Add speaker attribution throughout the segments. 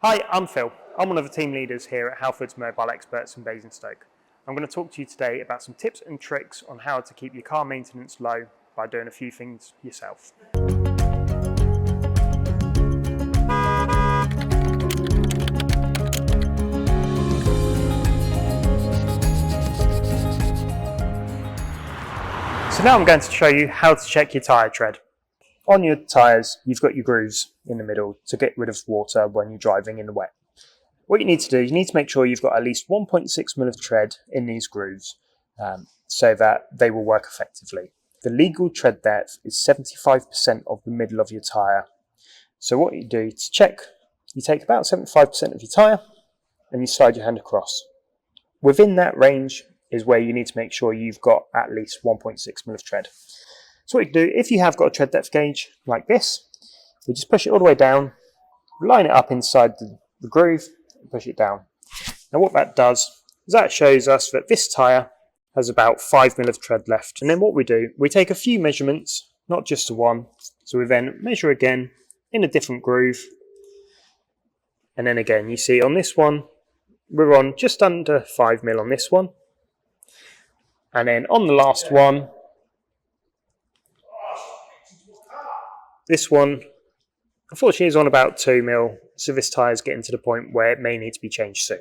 Speaker 1: Hi, I'm Phil. I'm one of the team leaders here at Halfords Mobile Experts in Basingstoke. I'm going to talk to you today about some tips and tricks on how to keep your car maintenance low by doing a few things yourself. So now I'm going to show you how to check your tyre tread. On your tyres, you've got your grooves in the middle to get rid of water when you're driving in the wet. What you need to do, you need to make sure you've got at least 1.6mm of tread in these grooves so that they will work effectively. The legal tread depth is 75% of the middle of your tyre. So what you do to check, you take about 75% of your tyre and you slide your hand across. Within that range is where you need to make sure you've got at least 1.6mm of tread. So what you do, if you have got a tread depth gauge like this, we just push it all the way down, line it up inside the groove, and push it down. Now what that does is that shows us that this tyre has about 5mm of tread left. And then what we do, we take a few measurements, not just the one. So we then measure again in a different groove. And then again, you see on this one, we're on just under 5mm on this one. And then on the last one, this one, unfortunately, is on about 2mm. So this tyre is getting to the point where it may need to be changed soon.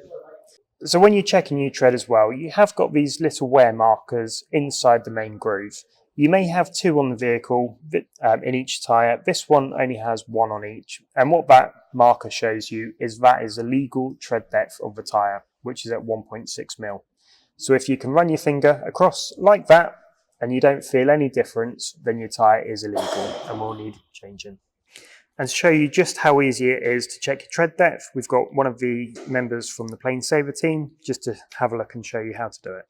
Speaker 1: So when you're checking your tread as well, you have got these little wear markers inside the main groove. You may have two on the vehicle in each tyre. This one only has one on each. And what that marker shows you is that is a legal tread depth of the tyre, which is at 1.6mm. So if you can run your finger across like that and you don't feel any difference, then your tyre is illegal and will need changing. And to show you just how easy it is to check your tread depth, we've got one of the members from the Plane Saver team just to have a look and show you how to do it.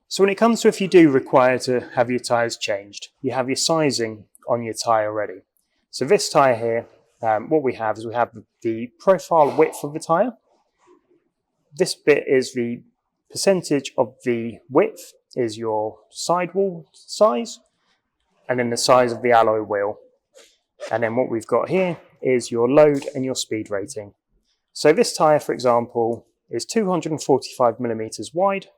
Speaker 1: So when it comes to if you do require to have your tyres changed, you have your sizing on your tyre already. So this tyre here, what we have is we have the profile width of the tyre. This bit is the percentage of the width is your sidewall size, and then the size of the alloy wheel. And then what we've got here is your load and your speed rating. So this tyre, for example, is 245mm wide.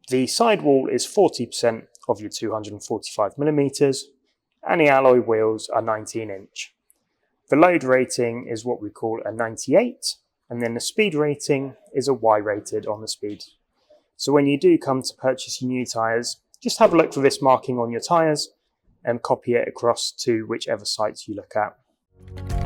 Speaker 1: The sidewall is 40% of your 245mm, and the alloy wheels are 19-inch. The load rating is what we call a 98, and then the speed rating is a Y rated on the speed. So when you do come to purchase your new tyres, just have a look for this marking on your tyres and copy it across to whichever sites you look at.